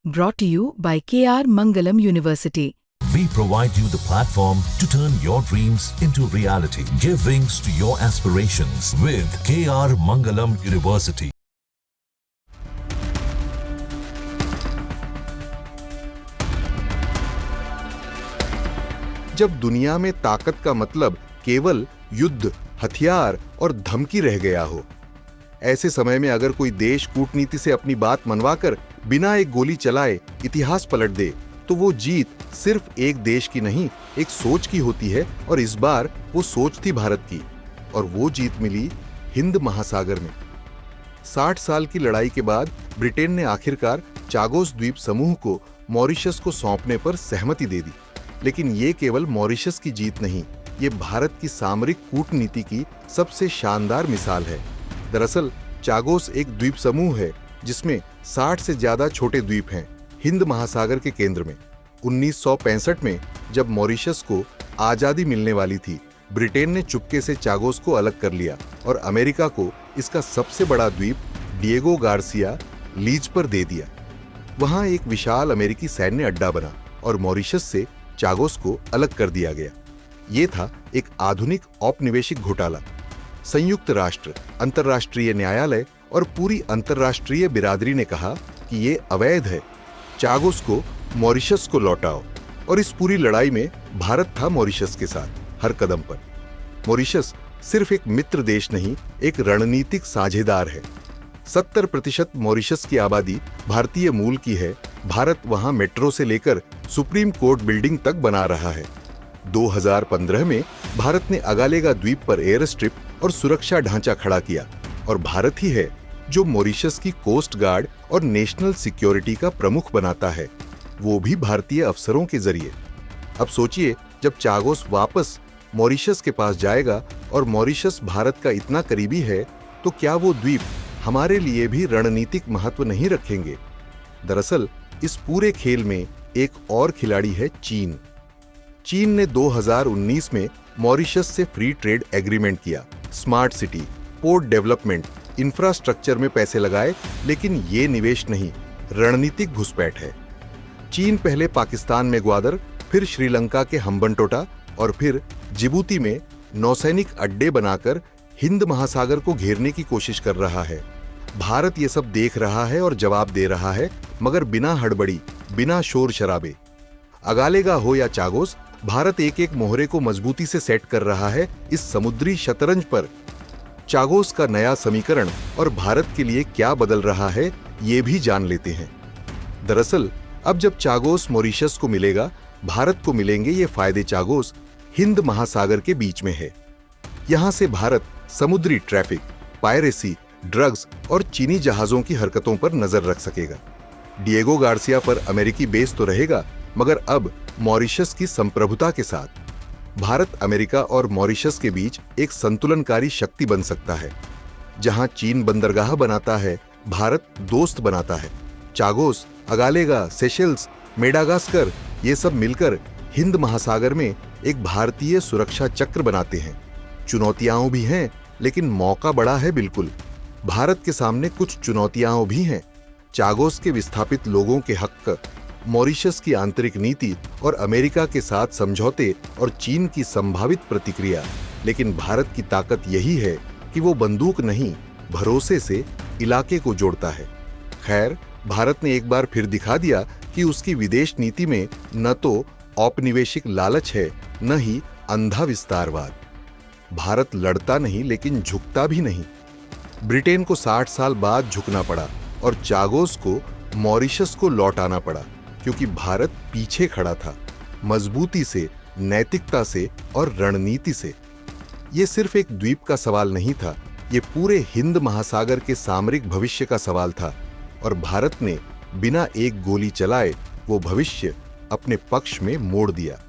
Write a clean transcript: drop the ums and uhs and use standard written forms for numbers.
Brought to you by KR Mangalam University. We provide you the platform to turn your dreams into reality. Give wings to your aspirations with KR Mangalam University. जब दुनिया में ताकत का मतलब केवल युद्ध, हथियार और धमकी रह गया हो, ऐसे समय में अगर कोई देश कूटनीति से अपनी बात मनवाकर बिना एक गोली चलाए इतिहास पलट दे, तो वो जीत सिर्फ एक देश की नहीं, एक सोच की होती है। और इस बार वो सोच थी भारत की, और वो जीत मिली हिंद महासागर में। 60 साल की लड़ाई के बाद ब्रिटेन ने आखिरकार चागोस द्वीप समूह को मॉरिशस को सौंपने पर सहमति दे दी। लेकिन ये केवल मॉरिशस की जीत नहीं, ये भारत की सामरिक कूटनीति की सबसे शानदार मिसाल है। दरअसल चागोस एक द्वीप समूह है जिसमें 60 से ज्यादा छोटे द्वीप हैं हिंद महासागर के केंद्र में। 1965 में जब मॉरिशस को आजादी मिलने वाली थी, ब्रिटेन ने चुपके से चागोस को अलग कर लिया और अमेरिका को इसका सबसे बड़ा द्वीप डिएगो गार्सिया लीज पर दे दिया। वहां एक विशाल अमेरिकी सैन्य अड्डा बना और मॉरिशस से चागोस को अलग कर दिया गया। ये था एक आधुनिक औपनिवेशिक घोटाला। संयुक्त राष्ट्र, अंतर्राष्ट्रीय न्यायालय और पूरी अंतर्राष्ट्रीय बिरादरी ने कहा कि ये अवैध है, चागोस को मॉरिशस को लौटाओ। और इस पूरी लड़ाई में भारत था मॉरिशस के साथ हर कदम पर। मॉरिशस सिर्फ एक मित्र देश नहीं, एक रणनीतिक साझेदार है। 70% मॉरिशस की आबादी भारतीय मूल की है। भारत वहां मेट्रो से लेकर सुप्रीम कोर्ट बिल्डिंग तक बना रहा है। 2015 में भारत ने अगालेगा द्वीप पर एयर स्ट्रिप और सुरक्षा ढांचा खड़ा किया, और भारत ही है जो मॉरिशस की कोस्ट गार्ड और नेशनल सिक्योरिटी का प्रमुख बनाता है, वो भी भारतीय अफसरों के जरिए। अब सोचिए, जब चागोस वापस मॉरिशस के पास जाएगा और मॉरिशस भारत का इतना करीबी है, तो क्या वो द्वीप हमारे लिए भी रणनीतिक महत्व नहीं रखेंगे? दरअसल इस पूरे खेल में एक और खिलाड़ी है चीन। चीन ने 2019 में मॉरिशस से फ्री ट्रेड एग्रीमेंट किया, smart city, port development, infrastructure में पैसे लगाए, लेकिन ये निवेश नहीं, रणनीतिक घुसपैठ है। चीन पहले पाकिस्तान में ग्वादर, फिर श्रीलंका के हम्बनटोटा और फिर जिबूती में नौसैनिक अड्डे बनाकर हिंद महासागर को घेरने की कोशिश कर रहा है। भारत ये सब देख रहा है और जवाब दे रहा है, मगर बिना हड़बड़ी, बिना शोर शराबे। अगालेगा हो या चागोस, भारत एक एक मोहरे को मजबूती से सेट कर रहा है इस समुद्री शतरंज पर। चागोस का नया समीकरण और भारत के लिए क्या बदल रहा है, ये भी जान लेते हैं। दरअसल अब जब चागोस मॉरिशस को मिलेगा, भारत को मिलेंगे ये फायदे। चागोस हिंद महासागर के बीच में है। यहां से भारत समुद्री ट्रैफिक, पायरेसी, ड्रग्स और चीनी जहाजों की हरकतों पर नजर रख सकेगा। डिएगो गार्सिया पर अमेरिकी बेस तो रहेगा, मगर अब मॉरिशस की संप्रभुता के साथ भारत, अमेरिका और मॉरिशस के बीच एक संतुलनकारी शक्ति बन सकता है। जहां चीन बंदरगाह बनाता है, भारत दोस्त बनाता है। चागोस, अगालेगा, सेशेल्स, मेडागास्कर, ये सब मिलकर हिंद महासागर में एक भारतीय सुरक्षा चक्र बनाते हैं। चुनौतियां भी हैं, लेकिन मौका बड़ा है बिल्कुल। भारत के सामने कुछ चुनौतियां भी हैं। चागोस के विस्थापित लोगों के हक, मॉरिशस की आंतरिक नीति और अमेरिका के साथ समझौते और चीन की संभावित प्रतिक्रिया। लेकिन भारत की ताकत यही है कि वो बंदूक नहीं, भरोसे से इलाके को जोड़ता है। खैर, भारत ने एक बार फिर दिखा दिया कि उसकी विदेश नीति में न तो औपनिवेशिक लालच है, न ही अंधा विस्तारवाद। भारत लड़ता नहीं, लेकिन झुकता भी नहीं। ब्रिटेन को 60 साल बाद झुकना पड़ा और चागोस को मॉरिशस को लौटाना पड़ा, क्योंकि भारत पीछे खड़ा था, मजबूती से, नैतिकता से और रणनीति से। ये सिर्फ एक द्वीप का सवाल नहीं था, ये पूरे हिंद महासागर के सामरिक भविष्य का सवाल था। और भारत ने बिना एक गोली चलाए वो भविष्य अपने पक्ष में मोड़ दिया।